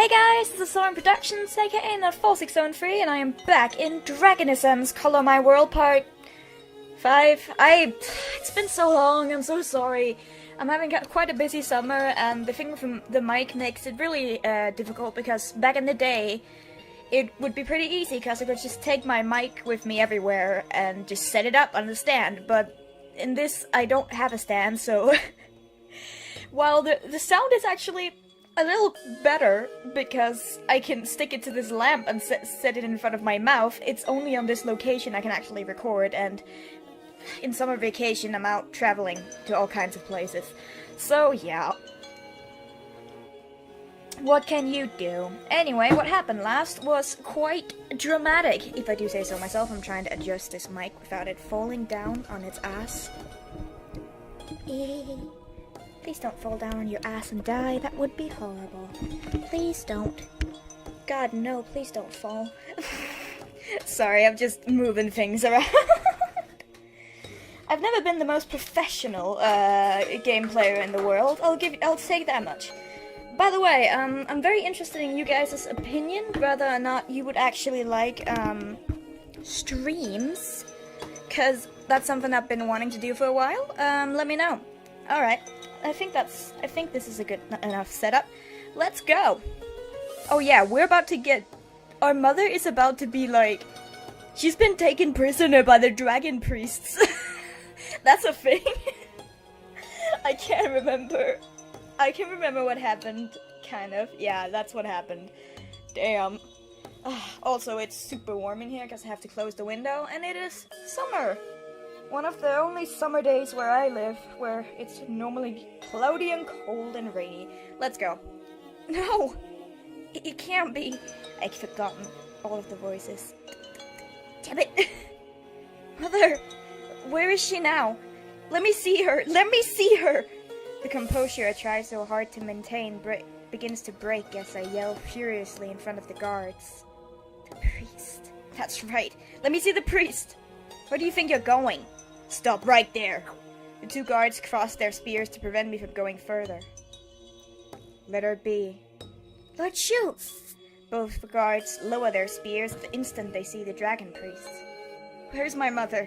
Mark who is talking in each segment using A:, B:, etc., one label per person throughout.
A: Hey guys, this is Soren Productions, aka Not 4603, and I am back in Dragonism's Color My World Part 5. It's been so long, I'm so sorry. I'm having quite a busy summer, and the thing from the mic makes it really difficult, because back in the day, it would be pretty easy, because I could just take my mic with me everywhere and just set it up on the stand, but in this, I don't have a stand, so while the sound is actually a little better, because I can stick it to this lamp and set it in front of my mouth, it's only on this location I can actually record, and in summer vacation I'm out traveling to all kinds of places. So yeah. What can you do? Anyway, what happened last was quite dramatic, if I do say so myself. I'm trying to adjust this mic without it falling down on its ass. Please don't fall down on your ass and die. That would be horrible. Please don't. God, no, please don't fall. Sorry, I'm just moving things around. I've never been the most professional game player in the world. I'll say that much. By the way, I'm very interested in you guys' opinion, whether or not you would actually like streams, cause that's something I've been wanting to do for a while. Let me know. All right. I think this is a good enough setup. Let's go. Oh yeah, our mother is about to be like, she's been taken prisoner by the dragon priests. That's a thing. I can remember what happened, kind of. Yeah, that's what happened. Damn. Also, it's super warm in here because I have to close the window, and it is summer. One of the only summer days where I live, where it's normally cloudy and cold and rainy. Let's go. No! It can't be. I've forgotten all of the voices. Damn it! Mother! Where is she now? Let me see her! Let me see her! The composure I try so hard to maintain begins to break as I yell furiously in front of the guards. The priest. That's right. Let me see the priest! Where do you think you're going? Stop right there! The two guards crossed their spears to prevent me from going further. Let her be. Lord, shoot! Both guards lower their spears the instant they see the dragon priest. Where's my mother?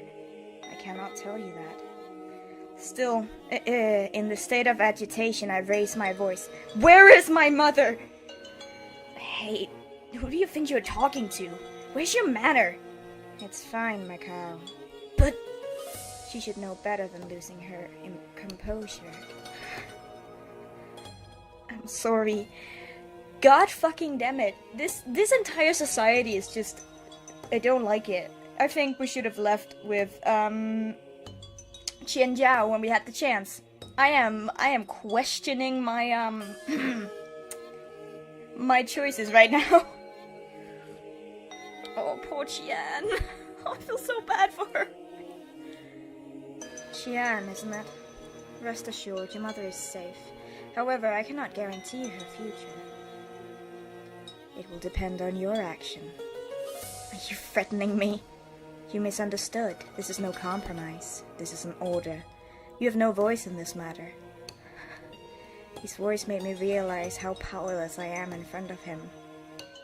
A: I cannot tell you that. Still, in the state of agitation, I raise my voice. Where is my mother? Hey, who do you think you're talking to? Where's your manner? It's fine, my cow. But she should know better than losing her composure. I'm sorry. God fucking damn it. This entire society is just... I don't like it. I think we should have left with, Qian Jiao when we had the chance. I am questioning my, my choices right now. Oh, poor Qian. Oh, I feel so bad for her. Qian, isn't it? Rest assured, your mother is safe. However, I cannot guarantee her future. It will depend on your action. Are you threatening me? You misunderstood. This is no compromise. This is an order. You have no voice in this matter. His voice made me realize how powerless I am in front of him.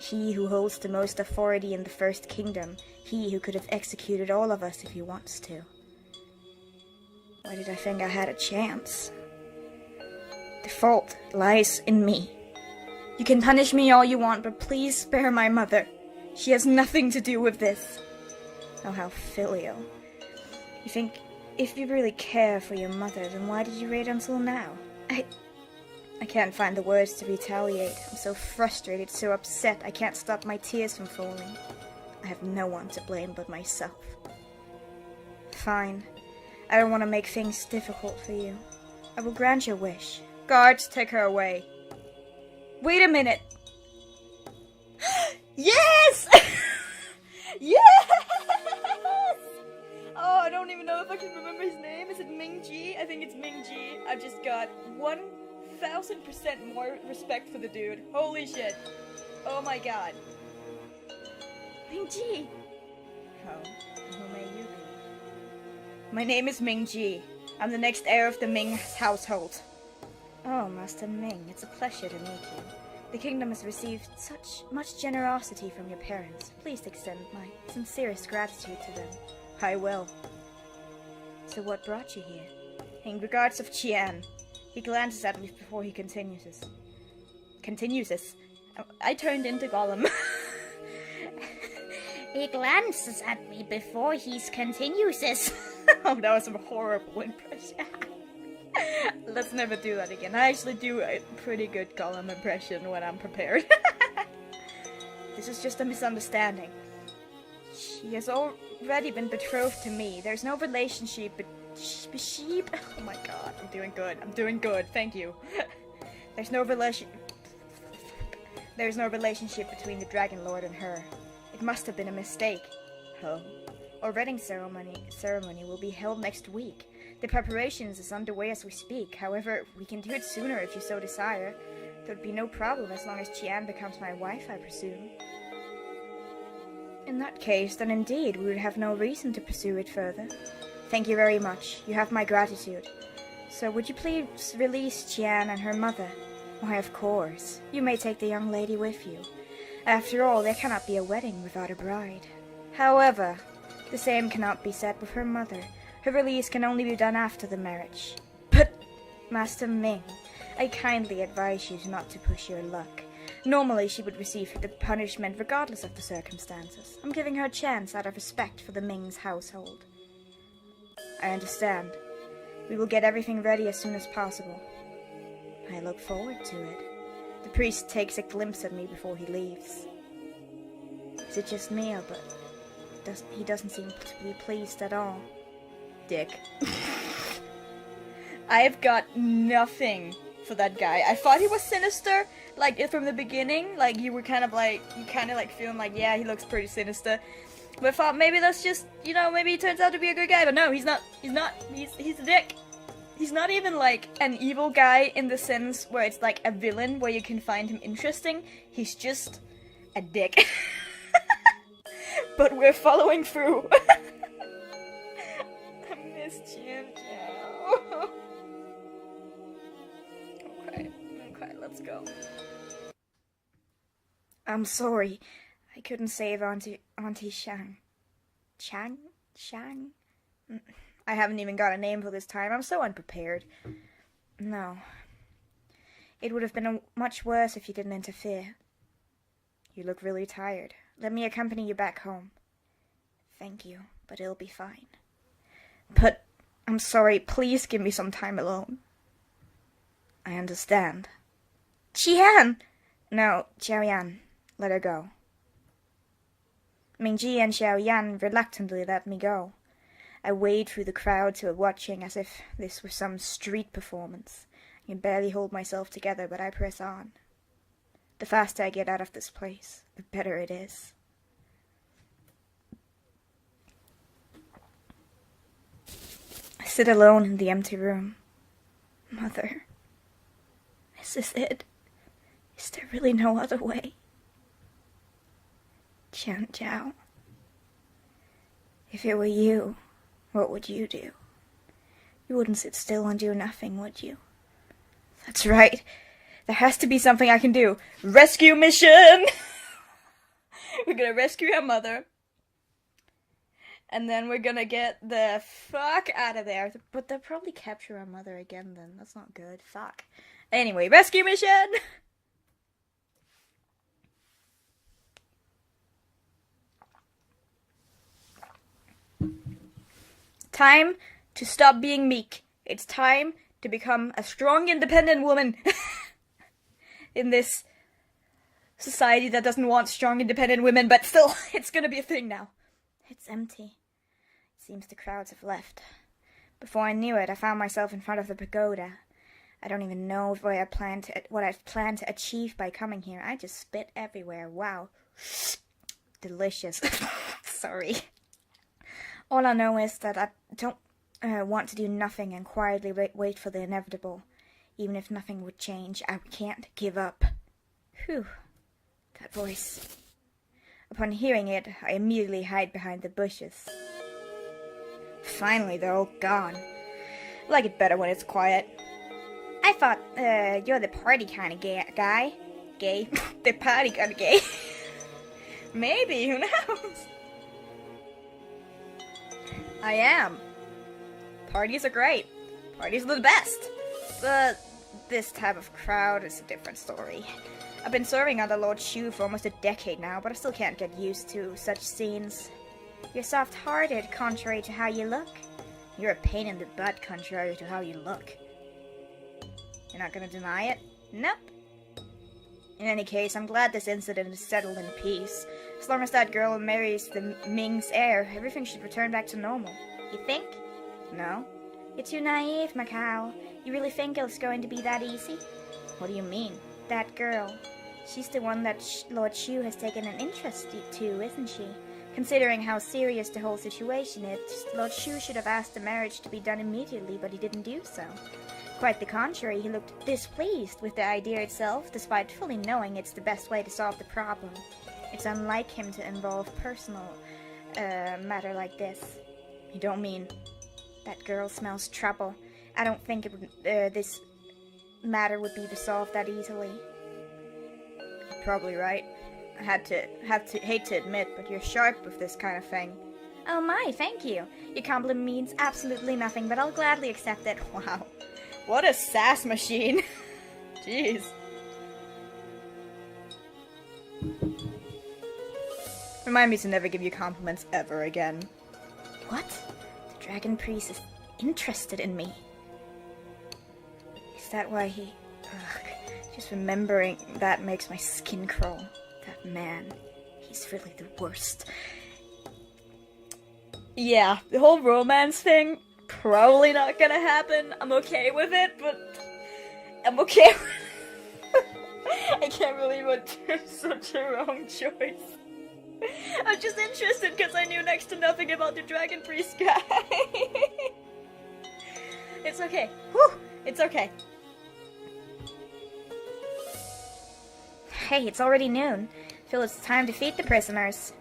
A: He who holds the most authority in the First Kingdom. He who could have executed all of us if he wants to. Why did I think I had a chance? The fault lies in me. You can punish me all you want, but please spare my mother. She has nothing to do with this. Oh, how filial. You think, if you really care for your mother, then why did you wait until now? I can't find the words to retaliate. I'm so frustrated, so upset, I can't stop my tears from falling. I have no one to blame but myself. Fine. I don't want to make things difficult for you. I will grant your wish. Guards, take her away. Wait a minute. Yes! Yes! Oh, I don't even know if I can remember his name. Is it Ming Jie? I think it's Ming Jie. I just got 1000% more respect for the dude. Holy shit. Oh my god. Ming Jie. Who may you be? My name is Ming Jie. I'm the next heir of the Ming household. Oh, Master Ming, it's a pleasure to meet you. The kingdom has received such much generosity from your parents. Please extend my sincerest gratitude to them. I will. So what brought you here? In regards of Qian. He glances at me before he continues this. I turned into Gollum. He glances at me before he continues this. Oh, that was a horrible impression. Let's never do that again. I actually do a pretty good Gollum impression when I'm prepared. This is just a misunderstanding. She has already been betrothed to me. There's no relationship, but sheep. Oh my god, I'm doing good. I'm doing good. Thank you. There's no relationship between the Dragon Lord and her. It must have been a mistake. Huh? Our wedding ceremony will be held next week. The preparations is underway as we speak. However, we can do it sooner if you so desire. There would be no problem as long as Qian becomes my wife, I presume. In that case, then indeed, we would have no reason to pursue it further. Thank you very much. You have my gratitude. So would you please release Qian and her mother? Why, of course. You may take the young lady with you. After all, there cannot be a wedding without a bride. However, the same cannot be said with her mother. Her release can only be done after the marriage. But, Master Ming, I kindly advise you not to push your luck. Normally, she would receive the punishment regardless of the circumstances. I'm giving her a chance out of respect for the Ming's household. I understand. We will get everything ready as soon as possible. I look forward to it. The priest takes a glimpse at me before he leaves. Is it just me, but he doesn't seem to be pleased at all? Dick. I've got nothing for that guy. I thought he was sinister, like, from the beginning. Like, you kind of feeling like, yeah, he looks pretty sinister. But I thought maybe that's just, maybe he turns out to be a good guy. But no, he's not. He's a dick. He's not even, like, an evil guy in the sense where it's, like, a villain where you can find him interesting. He's just a dick. But we're following through. I miss Jian Jiao. Okay, let's go. I'm sorry. I couldn't save Auntie Shang. Shang? I haven't even got a name for this time. I'm so unprepared. No. It would have been much worse if you didn't interfere. You look really tired. Let me accompany you back home. Thank you, but it'll be fine. But, I'm sorry, please give me some time alone. I understand. Qian! No, Xiaoyan. Let her go. Ming Jie and Xiaoyan reluctantly let me go. I wade through the crowd to watching as if this were some street performance. I can barely hold myself together, but I press on. The faster I get out of this place, the better it is. I sit alone in the empty room. Mother, is this it? Is there really no other way? Jian Jiao, if it were you, what would you do? You wouldn't sit still and do nothing, would you? That's right. There has to be something I can do. Rescue mission! We're gonna rescue her mother. And then we're gonna get the fuck out of there. But they'll probably capture our mother again then. That's not good. Fuck. Anyway, rescue mission! Time to stop being meek. It's time to become a strong, independent woman. In this society that doesn't want strong, independent women, but still, it's gonna be a thing now. It's empty. It seems the crowds have left. Before I knew it, I found myself in front of the pagoda. I don't even know what I've planned to achieve by coming here. I just spit everywhere. Wow. Delicious. Sorry. All I know is that I don't want to do nothing and quietly wait for the inevitable. Even if nothing would change, I can't give up. Whew. That voice. Upon hearing it, I immediately hide behind the bushes. Finally, they're all gone. I like it better when it's quiet. I thought, you're the party kind of guy. gay. The party got gay. Maybe, who knows? I am. Parties are great. Parties are the best. But this type of crowd is a different story. I've been serving under Lord Shu for almost a decade now, but I still can't get used to such scenes. You're soft-hearted, contrary to how you look. You're a pain in the butt, contrary to how you look. You're not gonna deny it? Nope. In any case, I'm glad this incident is settled in peace. As long as that girl marries the Ming's heir, everything should return back to normal. You think? No. You're too naive, Macau. You really think it's going to be that easy? What do you mean? That girl. She's the one that Lord Shu has taken an interest to, isn't she? Considering how serious the whole situation is, Lord Shu should have asked the marriage to be done immediately, but he didn't do so. Quite the contrary, he looked displeased with the idea itself, despite fully knowing it's the best way to solve the problem. It's unlike him to involve personal matter like this. You don't mean... That girl smells trouble. I don't think it would, this matter would be resolved that easily. You're probably right. I hate to admit, but you're sharp with this kind of thing. Oh my, thank you. Your compliment means absolutely nothing, but I'll gladly accept it. Wow. What a sass machine. Jeez. Remind me to never give you compliments ever again. What? The Dragon Priest is interested in me. Is that why he... Ugh, just remembering that makes my skin crawl. That man, he's really the worst. Yeah, the whole romance thing, probably not gonna happen. I'm okay with it, but... I'm okay with it. I can't believe I did such a wrong choice. I'm just interested because I knew next to nothing about the Dragon Priest guy. It's okay. Whew! It's okay. Hey, it's already noon. Feel it's time to feed the prisoners.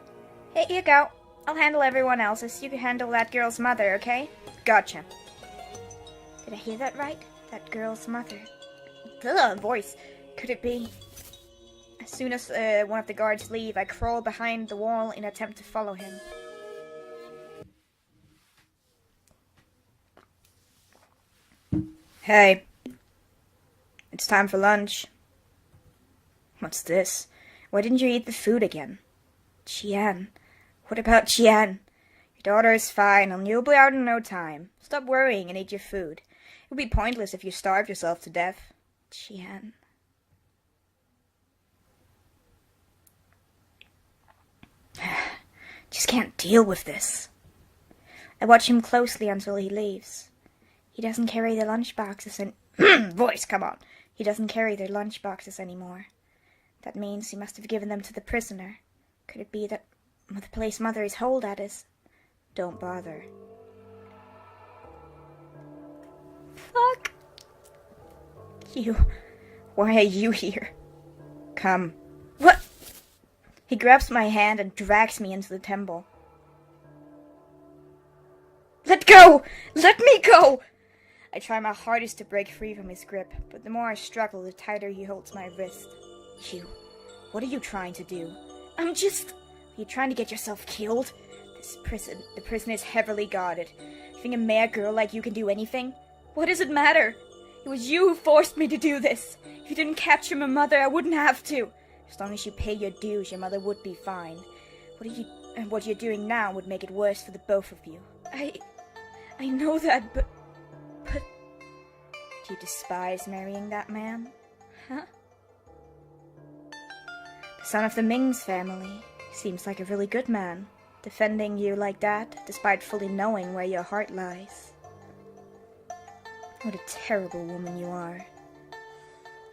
A: Here you go. I'll handle everyone else's. You can handle that girl's mother, okay? Gotcha. Did I hear that right? That girl's mother. Ugh, voice. Could it be? As soon as one of the guards leave, I crawl behind the wall in an attempt to follow him. Hey. It's time for lunch. What's this? Why didn't you eat the food again? Qian. What about Qian? Your daughter is fine, and you'll be out in no time. Stop worrying and eat your food. It would be pointless if you starved yourself to death. Qian. Just can't deal with this. I watch him closely until he leaves. He doesn't carry the lunchboxes and voice, come on. He doesn't carry their lunchboxes anymore. That means he must have given them to the prisoner. Could it be that the place Mother is holed at is... Don't bother. Fuck. You. Why are you here? Come. What? He grabs my hand and drags me into the temple. Let go! Let me go! I try my hardest to break free from his grip, but the more I struggle, the tighter he holds my wrist. You. What are you trying to do? I'm just... Are you trying to get yourself killed? The prison is heavily guarded. You think a mere girl like you can do anything? What does it matter? It was you who forced me to do this. If you didn't capture my mother, I wouldn't have to. As long as you pay your dues, your mother would be fine. What you're doing now would make it worse for the both of you. I know that, but... Do you despise marrying that man? Huh? The son of the Ming's family. Seems like a really good man. Defending you like that, despite fully knowing where your heart lies. What a terrible woman you are.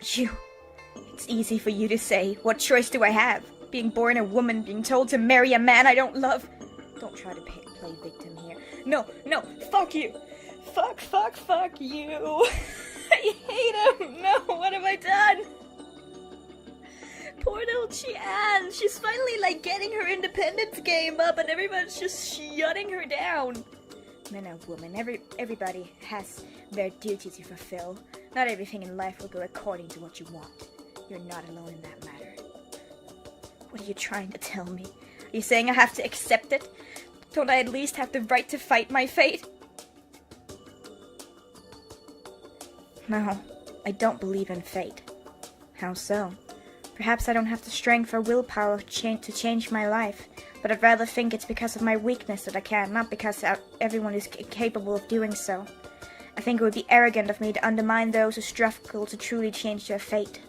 A: You. It's easy for you to say. What choice do I have? Being born a woman, being told to marry a man I don't love. Don't try to play victim here. No, fuck you. Fuck you. I hate him. No, what have I done? Poor little Qian. She's finally, getting her independence game up and everyone's just shutting her down. Man or woman, everybody has their duty to fulfill. Not everything in life will go according to what you want. You're not alone in that matter. What are you trying to tell me? Are you saying I have to accept it? Don't I at least have the right to fight my fate? No, I don't believe in fate. How so? Perhaps I don't have the strength or willpower to change my life, but I'd rather think it's because of my weakness that I can't, not because everyone is capable of doing so. I think it would be arrogant of me to undermine those who struggle to truly change their fate.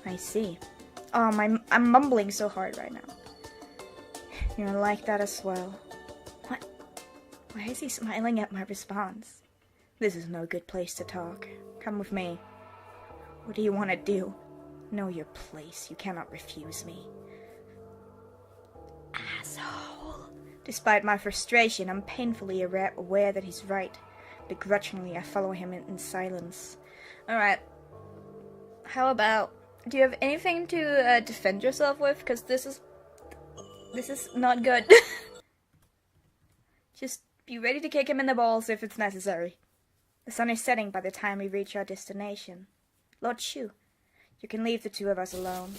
A: I see. Oh, I'm mumbling so hard right now. You're like that as well. What? Why is he smiling at my response? This is no good place to talk. Come with me. What do you want to do? Know your place. You cannot refuse me. Asshole. Despite my frustration, I'm painfully aware that he's right. Begrudgingly, I follow him in silence. Alright. How about... Do you have anything to defend yourself with? Because this is not good. Just be ready to kick him in the balls if it's necessary. The sun is setting by the time we reach our destination. Lord Shu, you can leave the two of us alone.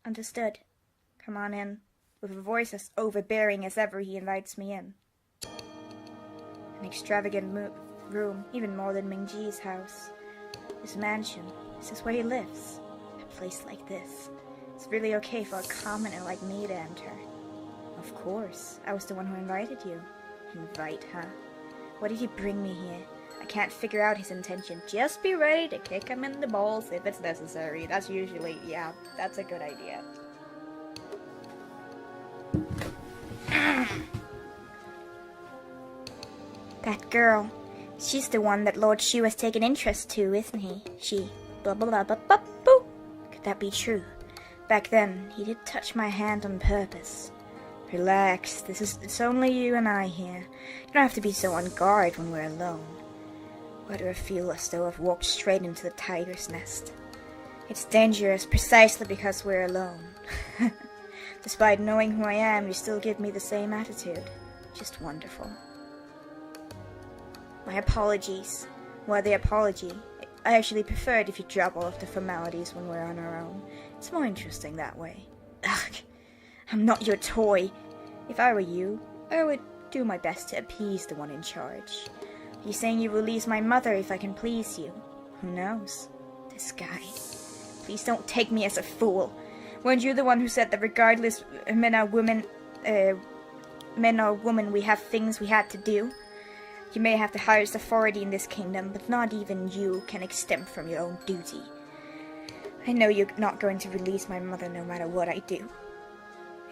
A: Understood. Come on in. With a voice as overbearing as ever, he invites me in. An extravagant room, even more than Ming Jie's house. His mansion. This is where he lives. A place like this. It's really okay for a commoner like me to enter. Of course. I was the one who invited you. Invite, huh? What did he bring me here? I can't figure out his intention. Just be ready to kick him in the balls if it's necessary. That's usually, yeah, that's a good idea. That girl. She's the one that Lord Shu has taken interest to, isn't he? She. Blah blah blah blah blah boo. Could that be true? Back then, he did touch my hand on purpose. Relax, it's only you and I here. You don't have to be so on guard when we're alone. Why do I feel as though I've walked straight into the tiger's nest? It's dangerous precisely because we're alone. Despite knowing who I am, you still give me the same attitude. Just wonderful. My apologies. Why the apology? I actually prefer it if you drop all of the formalities when we're on our own. It's more interesting that way. Ugh, I'm not your toy. If I were you, I would do my best to appease the one in charge. Are you saying you release my mother if I can please you? Who knows? This guy. Please don't take me as a fool. Weren't you the one who said that regardless men or women, we have things we had to do? You may have the highest authority in this kingdom, but not even you can exempt from your own duty. I know you're not going to release my mother no matter what I do.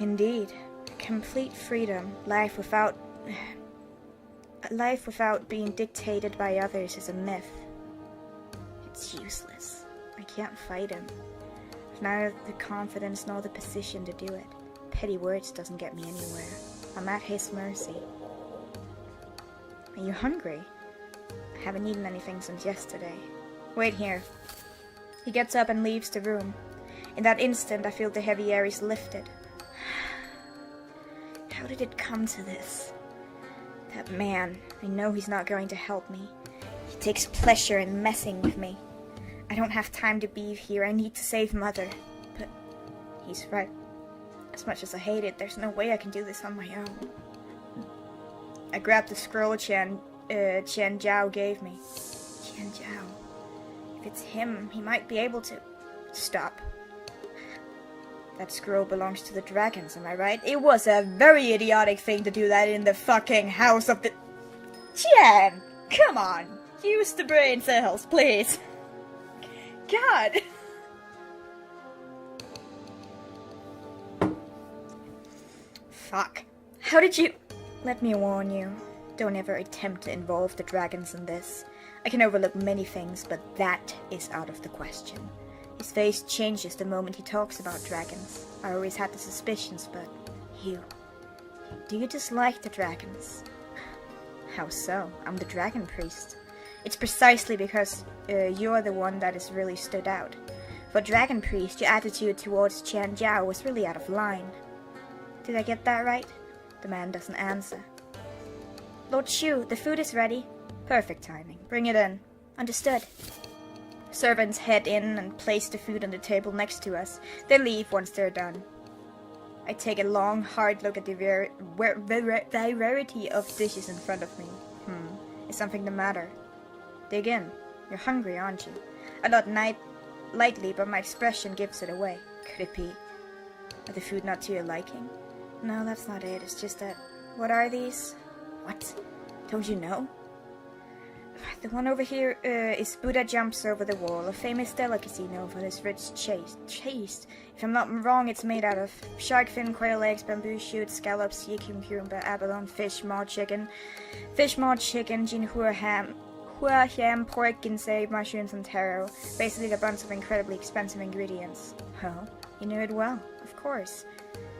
A: Indeed, complete freedom, life without being dictated by others is a myth. It's useless. I can't fight him. I've neither the confidence nor the position to do it. Petty words doesn't get me anywhere. I'm at his mercy. Are you hungry? I haven't eaten anything since yesterday. Wait here. He gets up and leaves the room. In that instant, I feel the heavy air is lifted. How did it come to this? That man, I know he's not going to help me. He takes pleasure in messing with me. I don't have time to be here. I need to save Mother. But he's right. As much as I hate it, there's no way I can do this on my own. I grabbed the scroll Qian Zhao gave me. Qian Zhao. If it's him, he might be able to... Stop. That scroll belongs to the dragons, am I right? It was a very idiotic thing to do that in the fucking house of the... Qian! Come on! Use the brain cells, please! God! Fuck. How did you... Let me warn you. Don't ever attempt to involve the dragons in this. I can overlook many things, but that is out of the question. His face changes the moment he talks about dragons. I always had the suspicions, but... You... Do you dislike the dragons? How so? I'm the dragon priest. It's precisely because you're the one that has really stood out. For dragon priest, your attitude towards Qian Zhao was really out of line. Did I get that right? The man doesn't answer. Lord Shu, the food is ready. Perfect timing. Bring it in. Understood. Servants head in and place the food on the table next to us. They leave once they're done. I take a long, hard look at the variety of dishes in front of me. Is something the matter? Dig in. You're hungry, aren't you? I nod lightly, but my expression gives it away. Could it be? Are the food not to your liking? No, that's not it. It's just that... What are these? What? Don't you know? The one over here is Buddha Jumps Over the Wall, a famous delicacy known for its rich taste. If I'm not wrong, it's made out of shark fin, quail eggs, bamboo shoots, scallops, cucumber, abalone, fish, mauled chicken, jinhua ham, pork, ginseng, mushrooms, and taro. Basically a bunch of incredibly expensive ingredients. Oh, you knew it well, of course.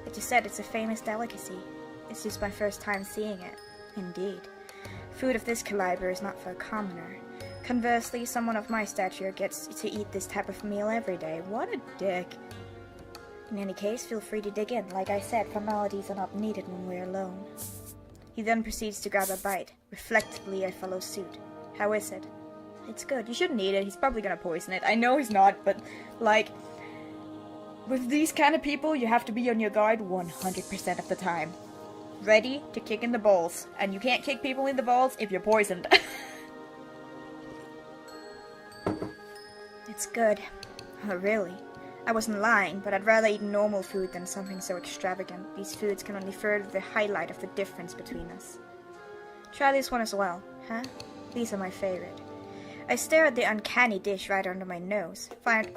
A: But you said it's a famous delicacy. It's just my first time seeing it. Indeed. Food of this caliber is not for a commoner. Conversely, someone of my stature gets to eat this type of meal every day. What a dick. In any case, feel free to dig in. Like I said, formalities are not needed when we're alone. He then proceeds to grab a bite. Reflectively, I follow suit. How is it? It's good. You shouldn't eat it. He's probably gonna poison it. I know he's not, but, like, with these kind of people, you have to be on your guard 100% of the time. Ready to kick in the balls. And you can't kick people in the balls if you're poisoned. It's good. Oh, really? I wasn't lying, but I'd rather eat normal food than something so extravagant. These foods can only further the highlight of the difference between us. Try this one as well, huh? These are my favorite. I stare at the uncanny dish right under my nose.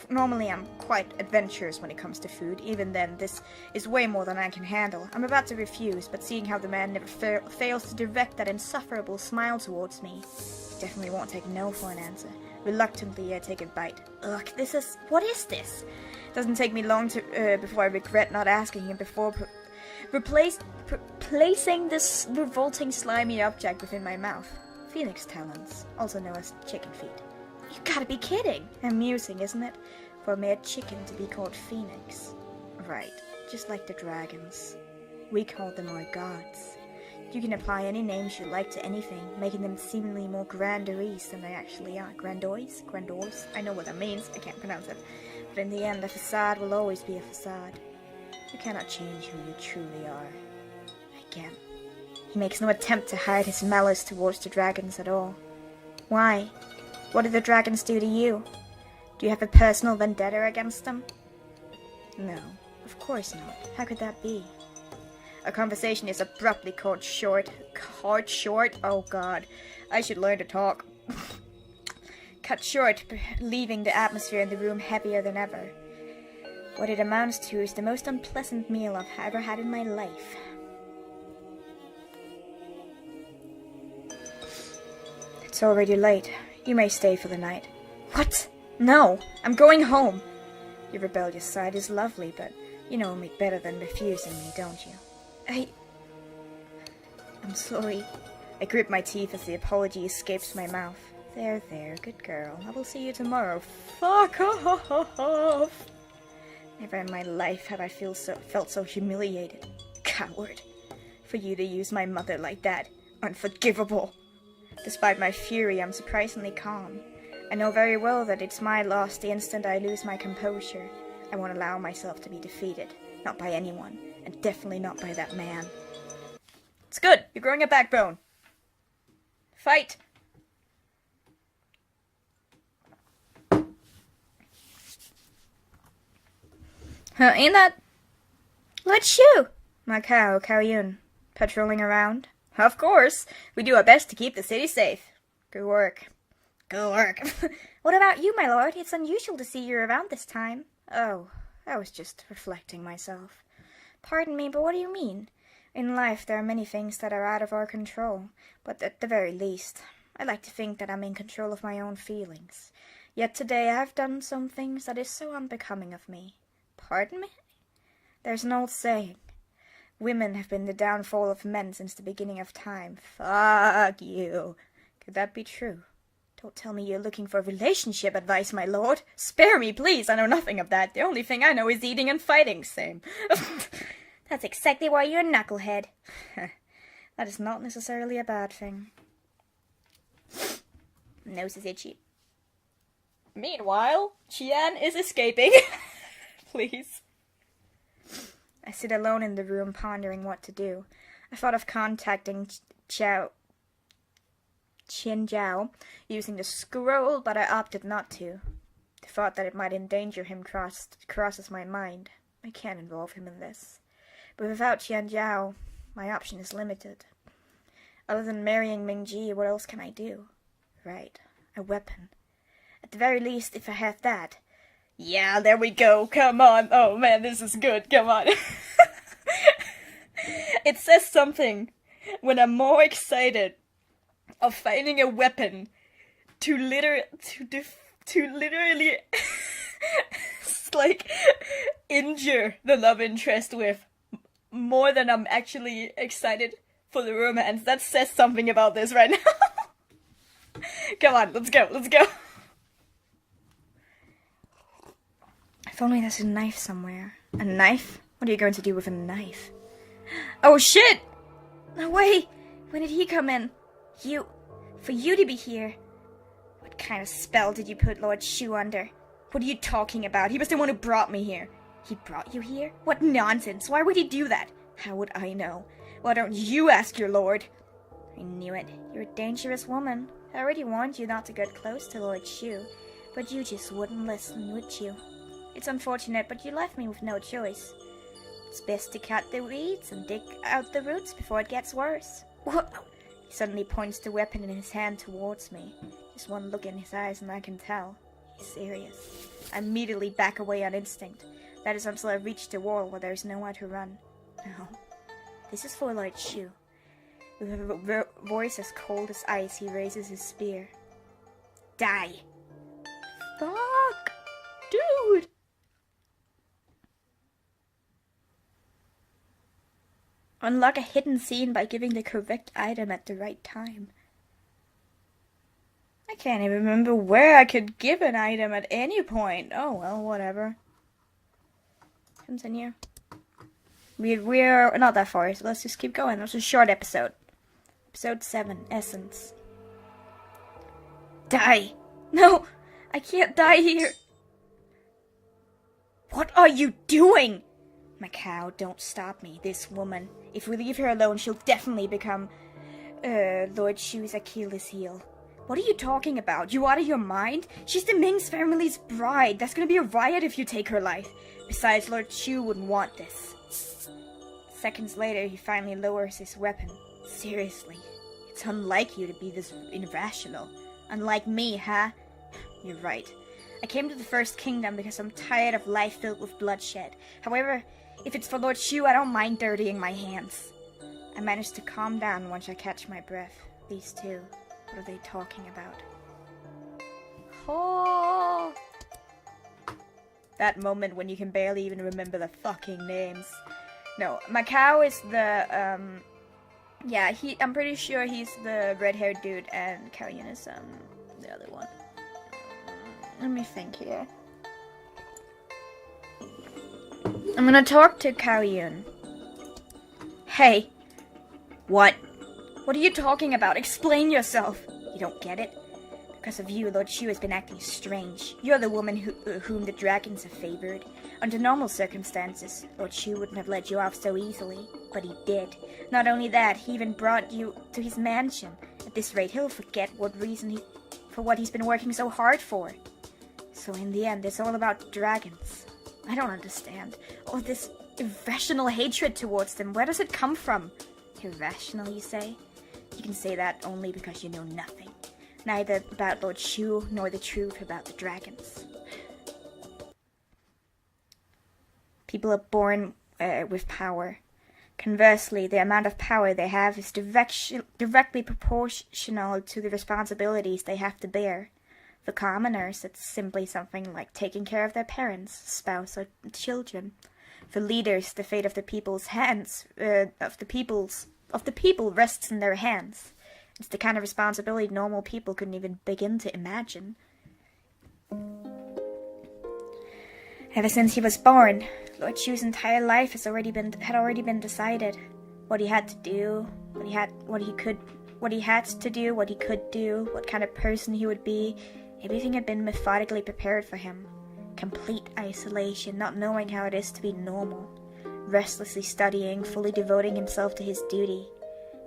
A: Normally I'm quite adventurous when it comes to food. Even then, this is way more than I can handle. I'm about to refuse, but seeing how the man never fails to direct that insufferable smile towards me, he definitely won't take no for an answer. Reluctantly, I take a bite. Ugh, what is this? It doesn't take me long to before I regret not asking him before placing this revolting slimy object within my mouth. Phoenix talons, also known as chicken feet. You gotta be kidding! Amusing, isn't it? For a mere chicken to be called Phoenix. Right, just like the dragons. We call them our gods. You can apply any names you like to anything, making them seemingly more grandiose than they actually are. Grandiose? Grandors? I know what that means, I can't pronounce it. But in the end, a facade will always be a facade. You cannot change who you truly are. Again. He makes no attempt to hide his malice towards the dragons at all. Why? What did the dragons do to you? Do you have a personal vendetta against them? No, of course not. How could that be? A conversation is abruptly cut short. Cut short? Oh god. I should learn to talk. Cut short, leaving the atmosphere in the room heavier than ever. What it amounts to is the most unpleasant meal I've ever had in my life. It's already late. You may stay for the night. What? No! I'm going home! Your rebellious side is lovely, but you know me better than refusing me, don't you? I'm sorry. I grip my teeth as the apology escapes my mouth. There, good girl. I will see you tomorrow. Fuck off! Never in my life have I felt so humiliated. Coward. For you to use my mother like that. Unforgivable. Despite my fury, I'm surprisingly calm. I know very well that it's my loss the instant I lose my composure. I won't allow myself to be defeated. Not by anyone. And definitely not by that man. It's good. You're growing a backbone. Fight. Ain't that... What's you? My cow, Kaoyun. Patrolling around? Of course. We do our best to keep the city safe. Good work. Good work. What about you, my lord? It's unusual to see you around this time. Oh, I was just reflecting myself. Pardon me, but what do you mean? In life, there are many things that are out of our control, but at the very least, I like to think that I'm in control of my own feelings. Yet today I've done some things that is so unbecoming of me. Pardon me? There's an old saying. Women have been the downfall of men since the beginning of time. Fuck you. Could that be true? Don't tell me you're looking for relationship advice, my lord. Spare me, please. I know nothing of that. The only thing I know is eating and fighting. Same. That's exactly why you're a knucklehead. That is not necessarily a bad thing. Nose is itchy. Meanwhile, Qian is escaping. Please. I sit alone in the room pondering what to do. I thought of contacting Qian Zhao using the scroll, but I opted not to. The thought that it might endanger him crosses my mind. I can't involve him in this. But without Qian Zhao, my option is limited. Other than marrying Ming Jie, what else can I do? Right, a weapon. At the very least, if I have that. Yeah, there we go, come on. Oh man, this is good, come on. It says something when I'm more excited of finding a weapon to literally like injure the love interest with, more than I'm actually excited for the romance. That says something about this right now. Come on, let's go. If only there's a knife somewhere. A knife? What are you going to do with a knife? Oh shit! No way! When did he come in? For you to be here. What kind of spell did you put Lord Shu under? What are you talking about? He was the one who brought me here. He brought you here? What nonsense! Why would he do that? How would I know? Why don't you ask your lord? I knew it. You're a dangerous woman. I already warned you not to get close to Lord Shu, but you just wouldn't listen, would you? It's unfortunate, but you left me with no choice. It's best to cut the weeds and dig out the roots before it gets worse. What? He suddenly points the weapon in his hand towards me. Just one look in his eyes and I can tell. He's serious. I immediately back away on instinct. That is until I reach the wall where there is nowhere to run. No. This is for Lord Shu. With a voice as cold as ice, he raises his spear. Die! Fuck! Dude! Unlock a hidden scene by giving the correct item at the right time. I can't even remember where I could give an item at any point. Oh well, whatever. Continue. We're not that far, so let's just keep going. That's a short episode. Episode 7, Essence. Die! No! I can't die here! What are you doing? Macau, don't stop me. This woman. If we leave her alone, she'll definitely become, Lord Shu's Achilles heel. What are you talking about? You out of your mind? She's the Ming's family's bride. There's gonna be a riot if you take her life. Besides, Lord Shu wouldn't want this. Seconds later, he finally lowers his weapon. Seriously, it's unlike you to be this irrational. Unlike me, huh? You're right. I came to the First Kingdom because I'm tired of life filled with bloodshed. However, if it's for Lord Shu, I don't mind dirtying my hands. I managed to calm down once I catch my breath. These two, what are they talking about? Oh! That moment when you can barely even remember the fucking names. No, Macau is the, yeah, I'm pretty sure he's the red-haired dude, and Kaoyun is, the other one. Let me think here. I'm gonna talk to Kaoyun. Hey. What? What are you talking about? Explain yourself. You don't get it? Because of you, Lord Shu has been acting strange. You're the woman whom the dragons have favored. Under normal circumstances, Lord Shu wouldn't have let you off so easily. But he did. Not only that, he even brought you to his mansion. At this rate, he'll forget what he's been working so hard for. So in the end, it's all about dragons. I don't understand. All this irrational hatred towards them, where does it come from? Irrational, you say? You can say that only because you know nothing. Neither about Lord Shu, nor the truth about the dragons. People are born with power. Conversely, the amount of power they have is directly proportional to the responsibilities they have to bear. For commoners, it's simply something like taking care of their parents, spouse, or children. For leaders, the fate of the people's hands, of the people rests in their hands. It's the kind of responsibility normal people couldn't even begin to imagine. Ever since he was born, Lord Shu's entire life had already been decided. What he had to do, what he could do, what he could do, what kind of person he would be. Everything had been methodically prepared for him. Complete isolation, not knowing how it is to be normal. Restlessly studying, fully devoting himself to his duty.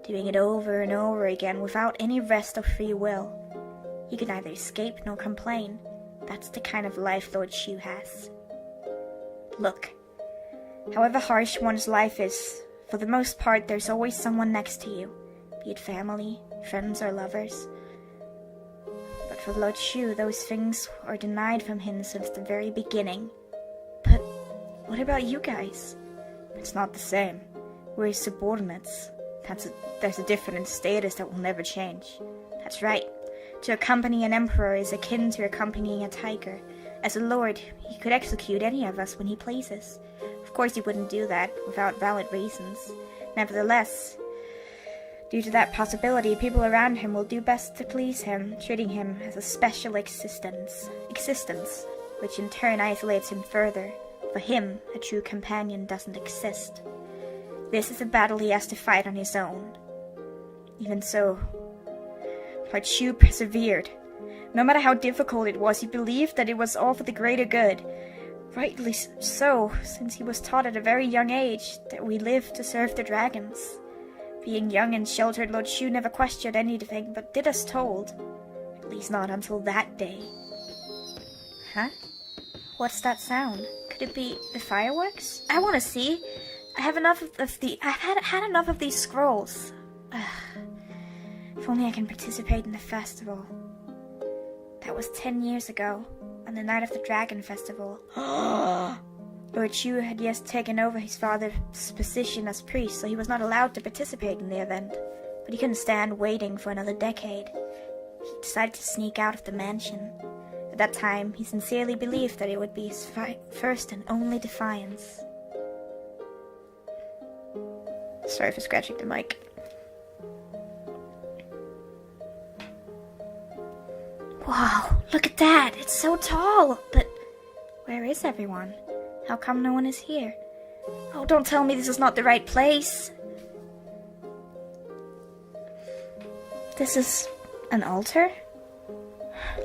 A: Doing it over and over again without any rest or free will. He could neither escape nor complain. That's the kind of life Lord Shu has. Look, however harsh one's life is, for the most part there's always someone next to you, be it family, friends, or lovers. But for Lord Shu, those things are denied from him since the very beginning. But what about you guys? It's not the same. We're his subordinates. There's a different status that will never change. That's right. To accompany an emperor is akin to accompanying a tiger. As a lord, he could execute any of us when he pleases. Of course he wouldn't do that without valid reasons. Nevertheless, due to that possibility, people around him will do best to please him, treating him as a special existence, which in turn isolates him further. For him, a true companion doesn't exist. This is a battle he has to fight on his own. Even so, Lord Shu persevered. No matter how difficult it was, he believed that it was all for the greater good. Rightly so, since he was taught at a very young age that we live to serve the dragons. Being young and sheltered, Lord Shu never questioned anything, but did as told. At least not until that day. Huh? What's that sound? Could it be the fireworks? I want to see. I've had enough of these scrolls. If only I can participate in the festival. That was 10 years ago, on the night of the Dragon Festival. Lord Shu had just taken over his father's position as priest, so he was not allowed to participate in the event. But he couldn't stand waiting for another decade. He decided to sneak out of the mansion. At that time, he sincerely believed that it would be his first and only defiance. Sorry for scratching the mic. Wow, look at that! It's so tall! But where is everyone? How come no one is here? Oh, don't tell me this is not the right place! This is an altar?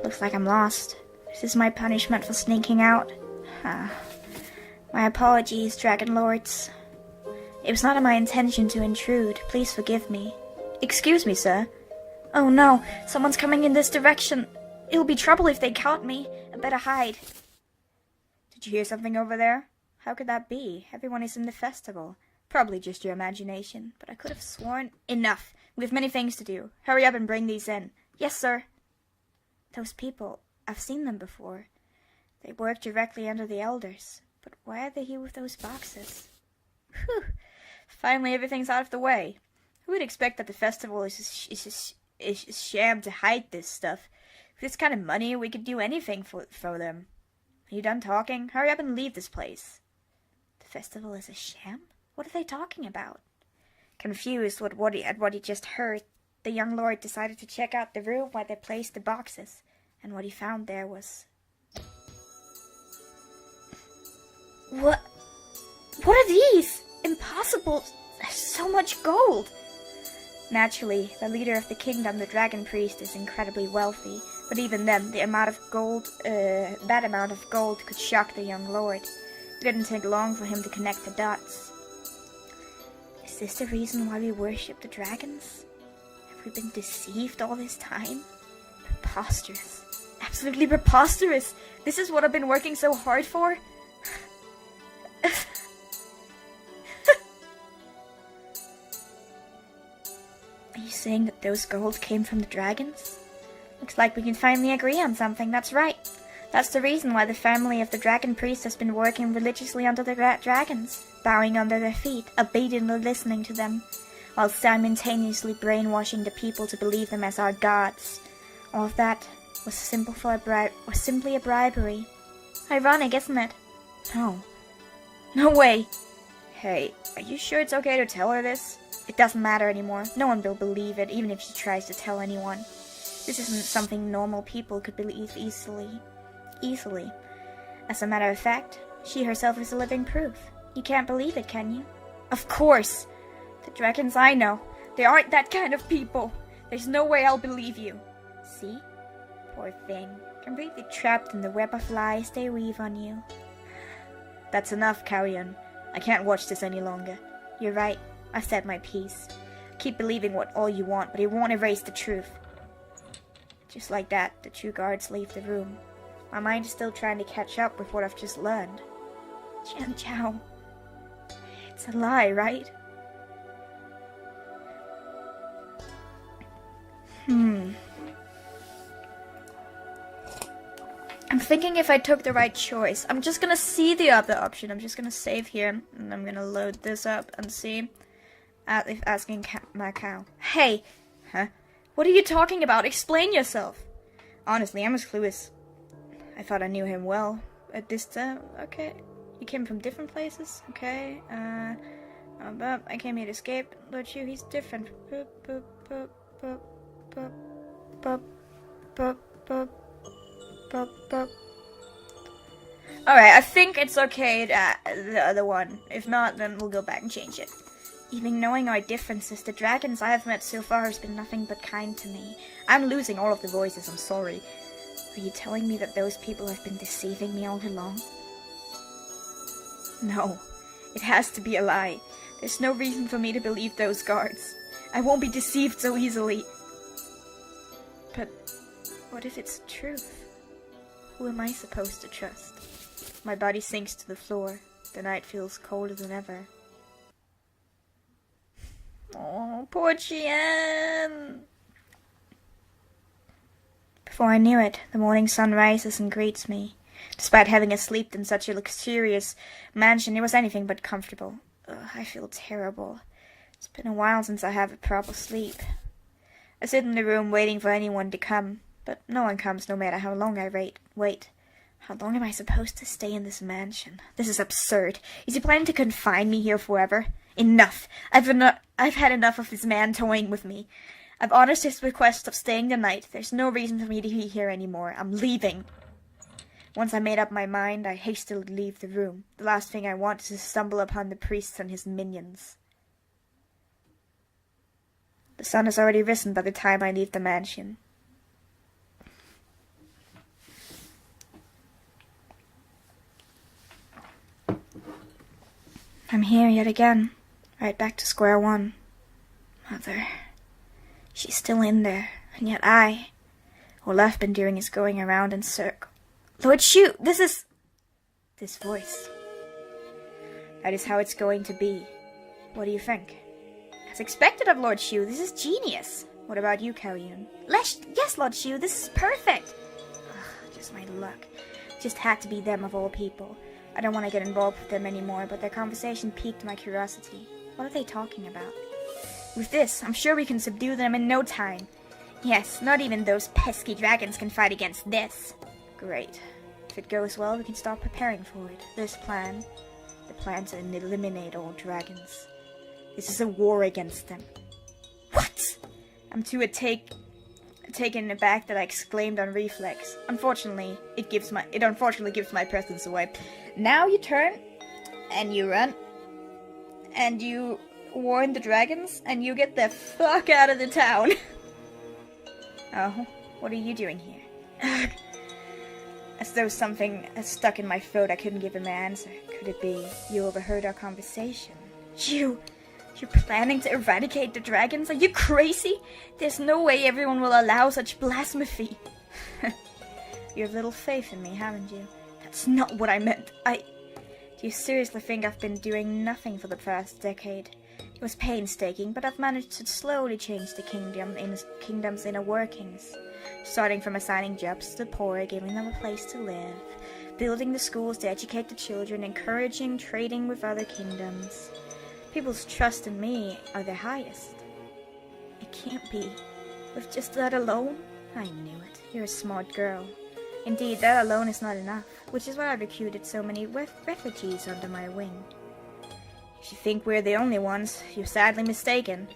A: Looks like I'm lost. This is my punishment for sneaking out. My apologies, Dragon Lords. It was not my intention to intrude. Please forgive me. Excuse me, sir. Oh no, someone's coming in this direction. It'll be trouble if they caught me. I better hide. Did you hear something over there? How could that be? Everyone is in the festival. Probably just your imagination, but I could have sworn... Enough! We have many things to do. Hurry up and bring these in. Yes, sir. Those people, I've seen them before. They work directly under the elders. But why are they here with those boxes? Whew. Finally, everything's out of the way. Who would expect that the festival is a sham to hide this stuff? With this kind of money, we could do anything for them. Are you done talking? Hurry up and leave this place. The festival is a sham? What are they talking about? Confused at what he just heard, the young lord decided to check out the room where they placed the boxes, and what he found there was... What are these? Impossible! There's so much gold! Naturally, the leader of the kingdom, the Dragon Priest, is incredibly wealthy, but even then, that amount of gold could shock the young lord. It didn't take long for him to connect the dots. Is this the reason why we worship the dragons? Have we been deceived all this time? Preposterous. Absolutely preposterous! This is what I've been working so hard for? Are you saying that those gold came from the dragons? Looks like we can finally agree on something, that's right. That's the reason why the family of the Dragon Priest has been working religiously under the dragons, bowing under their feet, obediently listening to them, while simultaneously brainwashing the people to believe them as our gods. All of that was simply a bribery. Ironic, isn't it? No. No way! Hey, are you sure it's okay to tell her this? It doesn't matter anymore. No one will believe it, even if she tries to tell anyone. This isn't something normal people could believe easily. As a matter of fact, she herself is a living proof. You can't believe it, can you? Of course! The dragons I know, they aren't that kind of people. There's no way I'll believe you. See? Poor thing. Completely trapped in the web of lies they weave on you. That's enough, Carrion. I can't watch this any longer. You're right. I've said my piece. Keep believing what all you want, but it won't erase the truth. Just like that, the two guards leave the room. My mind is still trying to catch up with what I've just learned. Jian Chao. It's a lie, right? I'm thinking if I took the right choice. I'm just gonna see the other option. I'm just gonna save here, and I'm gonna load this up and see. If asking my cow. Hey! Huh? What are you talking about? Explain yourself! Honestly, I'm as clueless. I thought I knew him well. At this time, okay. You came from different places? Okay. But I came here to escape. But he's different. Alright, I think it's okay, the other one. If not, then we'll go back and change it. Even knowing our differences, the dragons I have met so far has been nothing but kind to me. I'm losing all of the voices, I'm sorry. Are you telling me that those people have been deceiving me all along? No, it has to be a lie. There's no reason for me to believe those guards. I won't be deceived so easily. But what if it's the truth? Who am I supposed to trust? My body sinks to the floor. The night feels colder than ever. Oh, poor Chien! Before I knew it, the morning sun rises and greets me. Despite having slept in such a luxurious mansion, it was anything but comfortable. Ugh, I feel terrible. It's been a while since I have a proper sleep. I sit in the room waiting for anyone to come, but no one comes no matter how long I wait. How long am I supposed to stay in this mansion? This is absurd. Is he planning to confine me here forever? Enough! I've had enough of this man toying with me. I've honored his request of staying the night. There's no reason for me to be here anymore. I'm leaving. Once I made up my mind, I hastily leave the room. The last thing I want is to stumble upon the priest and his minions. The sun has already risen by the time I leave the mansion. I'm here yet again, right back to square one. Mother, she's still in there, and yet all I've been doing is going around in circles. Lord Shu, this voice. That is how it's going to be. What do you think? As expected of Lord Shu, this is genius. What about you, Kaoyun? Yes, Lord Shu, this is perfect. Ugh, just my luck. Just had to be them of all people. I don't want to get involved with them anymore, but their conversation piqued my curiosity. What are they talking about? With this, I'm sure we can subdue them in no time. Yes, not even those pesky dragons can fight against this. Great. If it goes well, we can start preparing for it. This plan, the plan to eliminate all dragons. This is a war against them. What? I'm too taken aback that I exclaimed on reflex. Unfortunately, it unfortunately gives my presence away. Now you turn, and you run, and you warn the dragons, and you get the fuck out of the town. Oh, what are you doing here? As though something has stuck in my throat, I couldn't give him an answer. Could it be you overheard our conversation? You're planning to eradicate the dragons? Are you crazy? There's no way everyone will allow such blasphemy. You have little faith in me, haven't you? That's not what I meant. Do you seriously think I've been doing nothing for the past decade? It was painstaking, but I've managed to slowly change the kingdom's inner workings. Starting from assigning jobs to the poor, giving them a place to live, building the schools to educate the children, encouraging trading with other kingdoms. People's trust in me are the highest. It can't be. With just that alone? I knew it. You're a smart girl. Indeed, that alone is not enough, which is why I recruited so many refugees under my wing. If you think we're the only ones, you're sadly mistaken.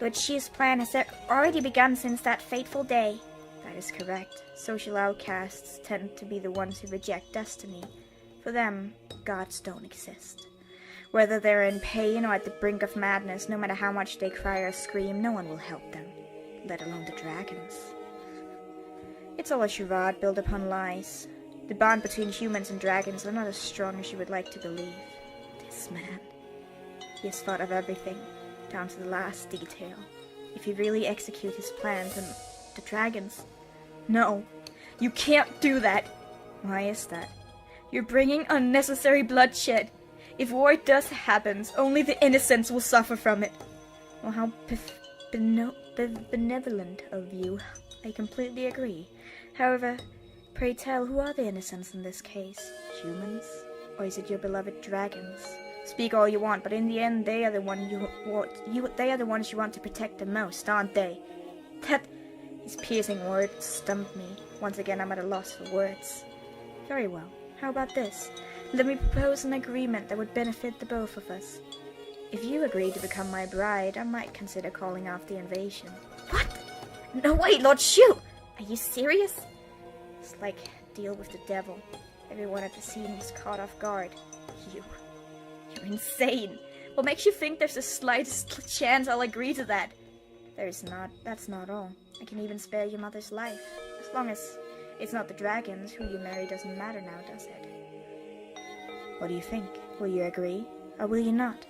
A: Lord Shi's plan has already begun since that fateful day. That is correct. Social outcasts tend to be the ones who reject destiny. For them, gods don't exist. Whether they're in pain or at the brink of madness, no matter how much they cry or scream, no one will help them, let alone the dragons. It's all a charade built upon lies. The bond between humans and dragons are not as strong as you would like to believe. This man, he has thought of everything, down to the last detail. If he really execute his plans and the dragons... No, you can't do that. Why is that? You're bringing unnecessary bloodshed. If war does happen, only the innocents will suffer from it. Well, how benevolent of you. I completely agree. However, pray tell, who are the innocents in this case? Humans? Or is it your beloved dragons? Speak all you want, but in the end, they are the ones you want to protect the most, aren't they? His piercing words stumped me. Once again, I'm at a loss for words. Very well. How about this? Let me propose an agreement that would benefit the both of us. If you agree to become my bride, I might consider calling off the invasion. What? No way, Lord Shu! Are you serious? It's like a deal with the devil. Everyone at the scene was caught off guard. You're insane. What makes you think there's the slightest chance I'll agree to that? There's not. That's not all. I can even spare your mother's life. As long as it's not the dragons, who you marry doesn't matter now, does it? What do you think? Will you agree, or will you not?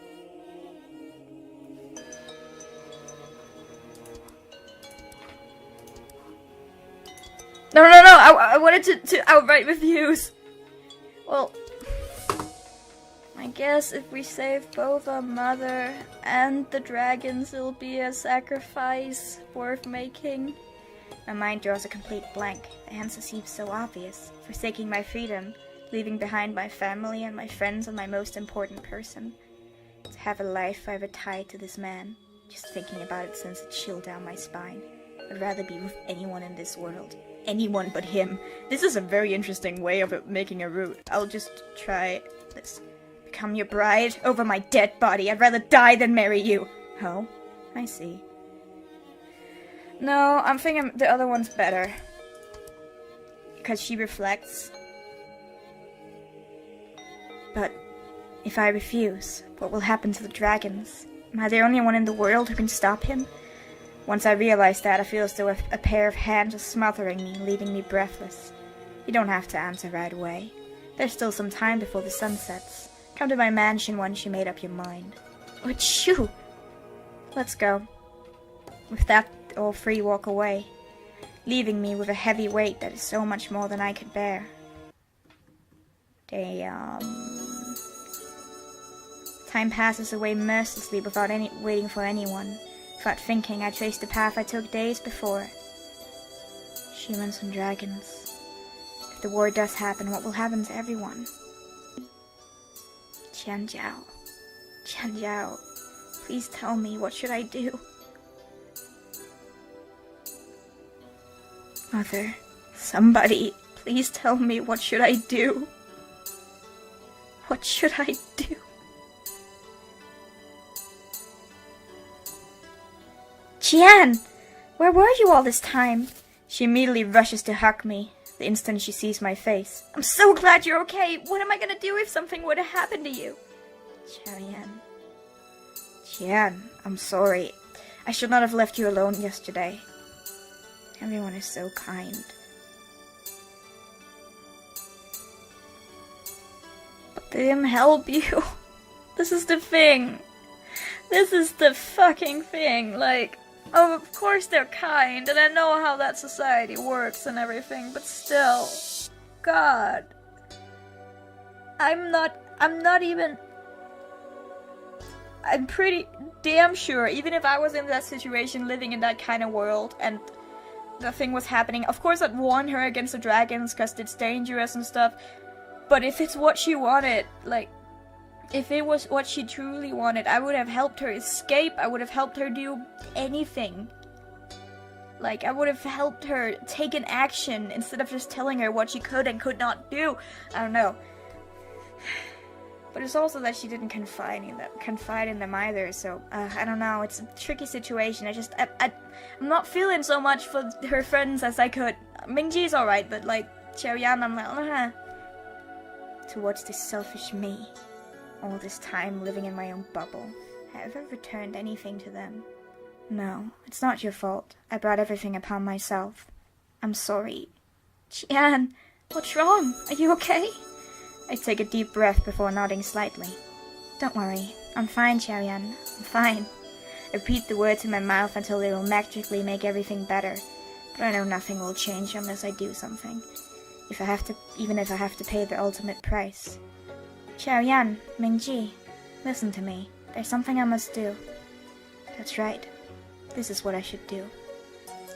A: No, I wanted to outright refuse. Well, I guess if we save both our mother and the dragons, it'll be a sacrifice worth making. My mind draws a complete blank. The answer seems so obvious. Forsaking my freedom, leaving behind my family and my friends and my most important person. To have a life forever tied to this man. Just thinking about it sends a chill down my spine. I'd rather be with anyone in this world. Anyone but him. This is a very interesting way of making a route. I'll just try this. Become your bride over my dead body. I'd rather die than marry you. Oh, I see. No, I'm thinking the other one's better. Because she reflects. But if I refuse, what will happen to the dragons? Am I the only one in the world who can stop him? Once I realize that, I feel as though a pair of hands are smothering me, leaving me breathless. You don't have to answer right away. There's still some time before the sun sets. Come to my mansion once you made up your mind. But shoo! Let's go. With that, all three walk away, leaving me with a heavy weight that is so much more than I could bear. Time passes away mercilessly without waiting for anyone. Without thinking, I traced the path I took days before. Humans and dragons. If the war does happen, what will happen to everyone? Qianjiao, please tell me, what should I do? Mother, somebody, please tell me, what should I do? What should I do? Qian! Where were you all this time? She immediately rushes to hug me, the instant she sees my face. I'm so glad you're okay! What am I gonna do if something were to happen to you? Qian, I'm sorry. I should not have left you alone yesterday. Everyone is so kind. But they didn't help you. This is the thing. This is the fucking thing. Like, oh, of course they're kind, and I know how that society works and everything, but still, God. I'm pretty damn sure, even if I was in that situation, living in that kind of world, and the thing was happening, of course I'd warn her against the dragons, because it's dangerous and stuff, but if it's what she wanted, like, if it was what she truly wanted, I would have helped her escape, I would have helped her do anything. Like, I would have helped her take an action, instead of just telling her what she could and could not do. I don't know. But it's also that she didn't confide in them either, so, I don't know, it's a tricky situation. I'm not feeling so much for her friends as I could. Ming Jie's alright, but, like, Xiaoyan, I'm like, Towards this selfish me. All this time living in my own bubble. Have I ever returned anything to them? No, it's not your fault. I brought everything upon myself. I'm sorry. Jian, what's wrong? Are you okay? I take a deep breath before nodding slightly. Don't worry, I'm fine, Xiaoyan. I'm fine. I repeat the words in my mouth until they will magically make everything better. But I know nothing will change unless I do something. Even if I have to pay the ultimate price. Xiaoyan, Ming Jie, listen to me. There's something I must do. That's right. This is what I should do.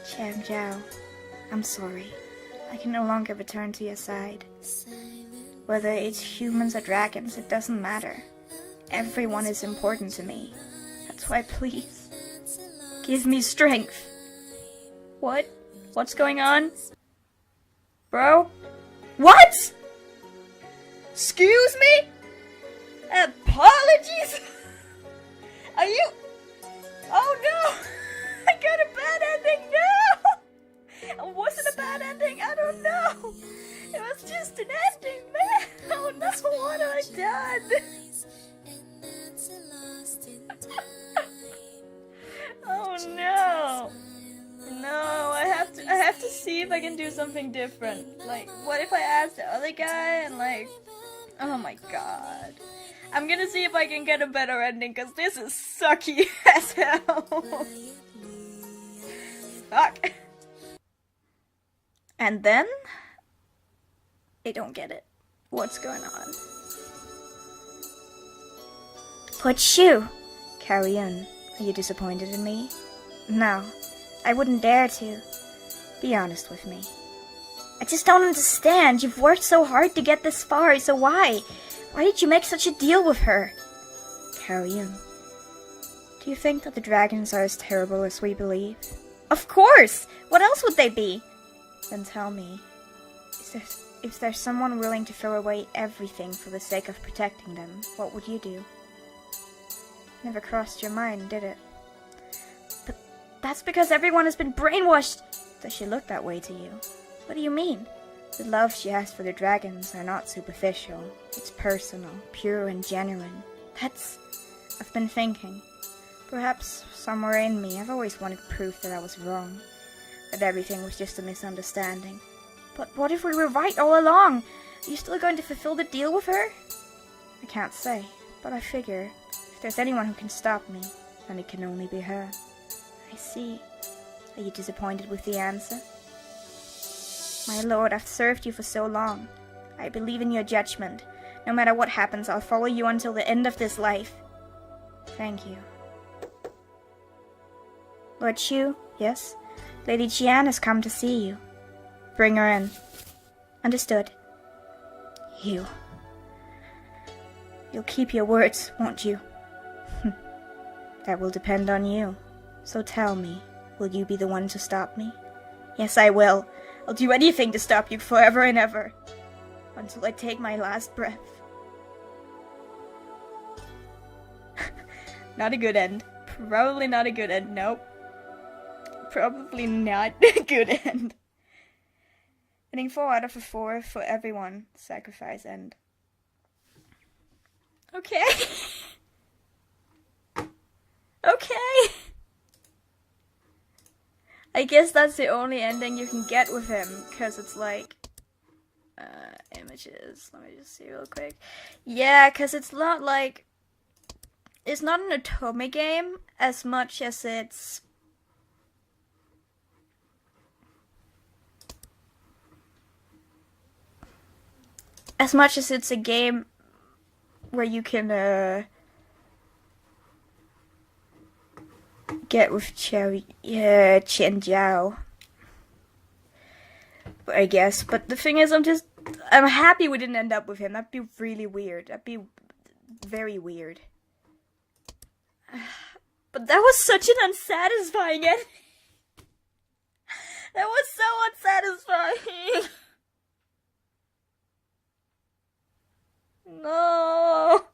A: Xiang Zhao, I'm sorry. I can no longer return to your side. Whether it's humans or dragons, it doesn't matter. Everyone is important to me. That's why, please, give me strength. What? What's going on? Bro? What? Excuse me? Apologies? Are you... Oh no! I got a bad ending, no! Was it a bad ending? I don't know! It was just an ending, man! Oh no, what have I done? Oh no! No, I have to see if I can do something different. Like, what if I ask the other guy and like... Oh my god. I'm gonna see if I can get a better ending, cause this is sucky as hell. Fuck. And then... I don't get it. What's going on? What's you? Carry on. Are you disappointed in me? No. I wouldn't dare to. Be honest with me. I just don't understand. You've worked so hard to get this far, so why? Why did you make such a deal with her? Carry on. Do you think that the dragons are as terrible as we believe? Of course! What else would they be? Then tell me, if there's someone willing to throw away everything for the sake of protecting them, what would you do? Never crossed your mind, did it? But that's because everyone has been brainwashed! Does she look that way to you? What do you mean? The love she has for the dragons are not superficial. It's personal, pure and genuine. I've been thinking. Perhaps somewhere in me, I've always wanted proof that I was wrong. That everything was just a misunderstanding. But what if we were right all along? Are you still going to fulfill the deal with her? I can't say, but I figure if there's anyone who can stop me, then it can only be her. I see. Are you disappointed with the answer? My lord, I've served you for so long. I believe in your judgment. No matter what happens, I'll follow you until the end of this life. Thank you. Lord Xu, yes? Lady Jian has come to see you. Bring her in. Understood. You'll keep your words, won't you? That will depend on you. So tell me, will you be the one to stop me? Yes, I will. I'll do anything to stop you forever and ever. Until I take my last breath. Not a good end. Probably not a good end, nope. Probably not a good end. Ending 4 out of 4 for everyone. Sacrifice end. Okay. Okay. I guess that's the only ending you can get with him, because it's like... images. Let me just see real quick. Yeah, because it's not like... It's not an otome game as much as it's... As much as it's a game where you can, get with Chen Jiao. I guess. But the thing is, I'm happy we didn't end up with him. That'd be really weird. That'd be very weird. But that was such an unsatisfying ending. That was so unsatisfying. No.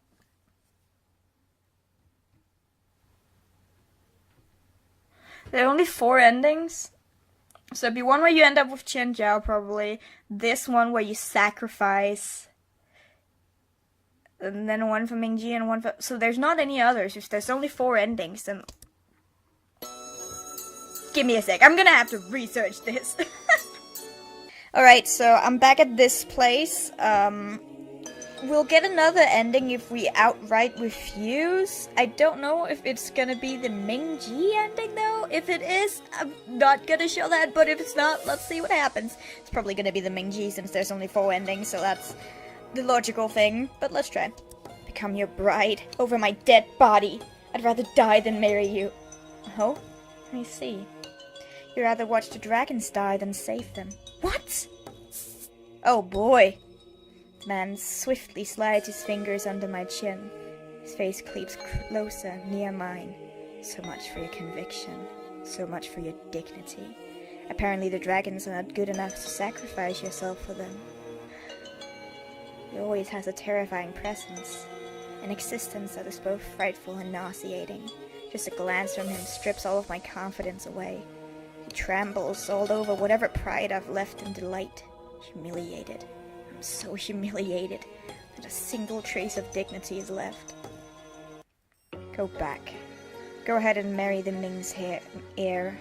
A: There are only 4 endings. So it'd be one where you end up with Chen Jiao, probably. This one where you sacrifice. And then one for Ming Jie and one for... So there's not any others. If there's only 4 endings, then... Give me a sec. I'm gonna have to research this. Alright, so I'm back at this place. We'll get another ending if we outright refuse. I don't know if it's gonna be the Ming Jie ending though. If it is, I'm not gonna show that, but if it's not, let's see what happens. It's probably gonna be the Ming Jie since there's only 4 endings, so that's the logical thing. But let's try. Become your bride over my dead body. I'd rather die than marry you. Oh? Let me see. You'd rather watch the dragons die than save them. What? Oh boy. The man swiftly slides his fingers under my chin. His face creeps closer, near mine. So much for your conviction. So much for your dignity. Apparently the dragons are not good enough to sacrifice yourself for them. He always has a terrifying presence. An existence that is both frightful and nauseating. Just a glance from him strips all of my confidence away. He trembles all over whatever pride I've left in delight. Humiliated. I'm so humiliated. Not a single trace of dignity is left. Go back. Go ahead and marry the Ming's heir.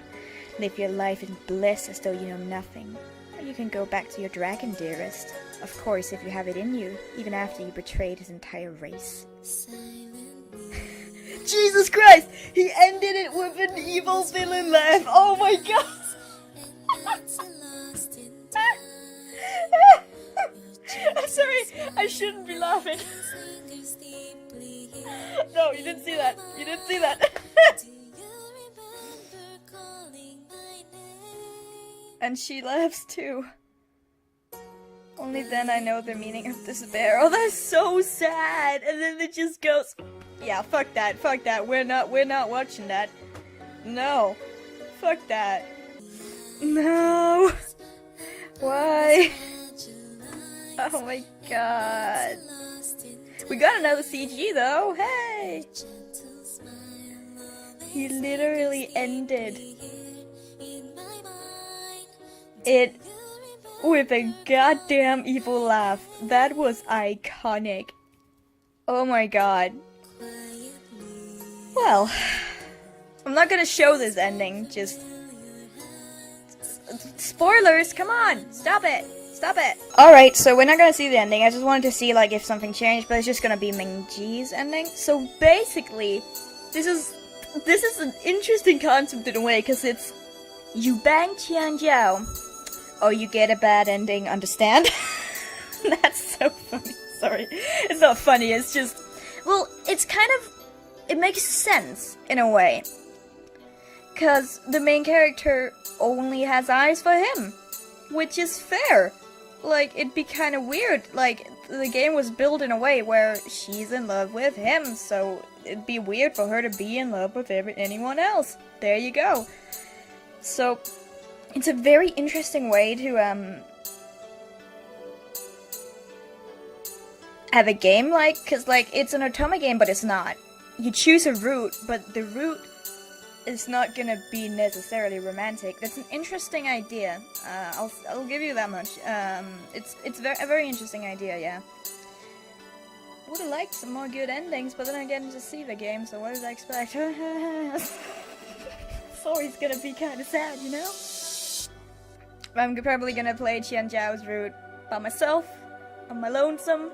A: Live your life in bliss as though you know nothing. Or you can go back to your dragon, dearest. Of course, if you have it in you, even after you betrayed his entire race. Jesus Christ! He ended it with an evil villain laugh! Oh my god! I'm sorry, I shouldn't be laughing. No, you didn't see that. You didn't see that. And she laughs too. Only then I know the meaning of despair. Oh, that's so sad. And then it just goes, yeah, fuck that, fuck that. We're not watching that. No. Fuck that. No. Why? Oh my god. We got another CG though. Hey. He literally ended it with a goddamn evil laugh. That was iconic. Oh my god. Well, I'm not gonna show this ending, just... Spoilers, come on! Stop it! Stop it! Alright, so we're not gonna see the ending. I just wanted to see, like, if something changed, but it's just gonna be Ming Jie's ending. So basically, this is an interesting concept in a way, because it's... You bang Qianjiao, or you get a bad ending, understand? That's so funny. Sorry. It's not funny, it's just... Well, it's kind of... It makes sense, in a way. Because the main character only has eyes for him. Which is fair. Like, it'd be kind of weird. Like, the game was built in a way where she's in love with him, so it'd be weird for her to be in love with anyone else. There you go. So... It's a very interesting way to, have a game, like, cause, like, it's an otome game, but it's not. You choose a route, but the route is not gonna be necessarily romantic. That's an interesting idea. I'll give you that much. It's a very interesting idea, yeah. Would've liked some more good endings, but then I get to see the game, so what did I expect? It's always gonna be kinda sad, you know? I'm probably gonna play Qianjiao's route by myself, on my lonesome,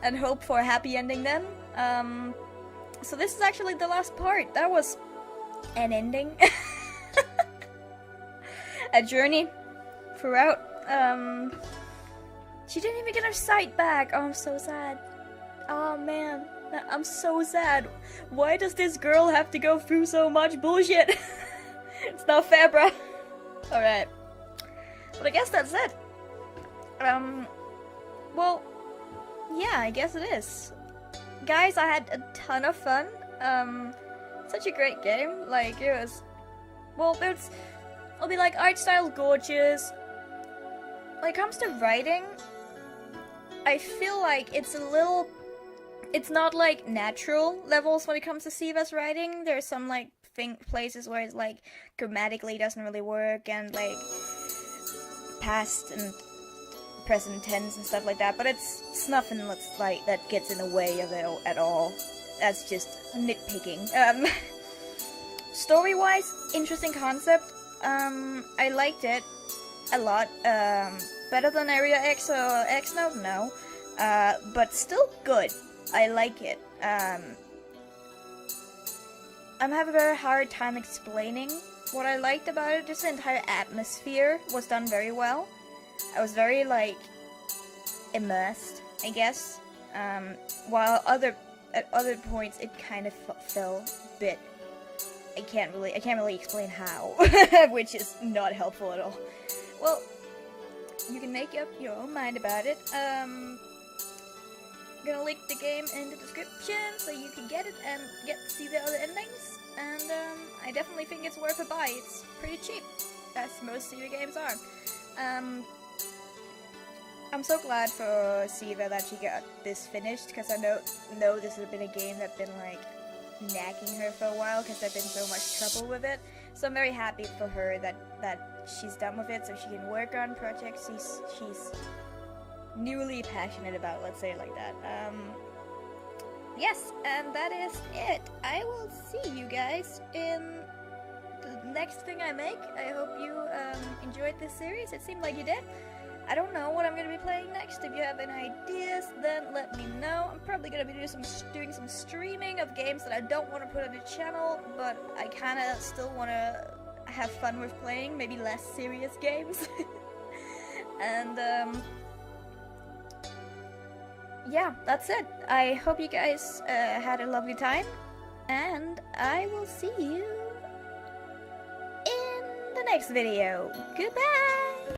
A: and hope for a happy ending then. So this is actually the last part. That was an ending. A journey throughout. She didn't even get her sight back. Oh, I'm so sad. Oh man, I'm so sad. Why does this girl have to go through so much bullshit? It's not fair, bruh. Alright. But I guess that's it. Well, yeah, I guess it is. Guys, I had a ton of fun. Such a great game. Like, it was... Well, I'll be like, art style's gorgeous. When it comes to writing, I feel like it's a little... It's not, like, natural levels when it comes to Siva's writing. There's some, like, places where it's, like, grammatically doesn't really work, and, like... past and present tense and stuff like that, but it's nothing that's like that gets in the way of it at all. That's just nitpicking. Story-wise, interesting concept. I liked it. a lot. Better than Area X or X Note? No. But still good. I like it. I'm having a very hard time explaining what I liked about it. Just the entire atmosphere was done very well. I was very, like, immersed, I guess. While at other points it kind of fell a bit. I can't really explain how, which is not helpful at all. Well, you can make up your own mind about it. I'm gonna link the game in the description so you can get it and get to see the other endings. And I definitely think it's worth a buy. It's pretty cheap, as most Siva games are. I'm so glad for Siva that she got this finished, because I know this has been a game that's been like nagging her for a while because there's been so much trouble with it. So I'm very happy for her that she's done with it, so she can work on projects she's newly passionate about, let's say it like that. Yes, and that is it. I will see you guys in the next thing I make. I hope you enjoyed this series. It seemed like you did. I don't know what I'm going to be playing next. If you have any ideas, then let me know. I'm probably going to be doing some streaming of games that I don't want to put on the channel, but I kind of still want to have fun with playing, maybe less serious games. And, yeah, that's it. I hope you guys had a lovely time, and I will see you in the next video. Goodbye!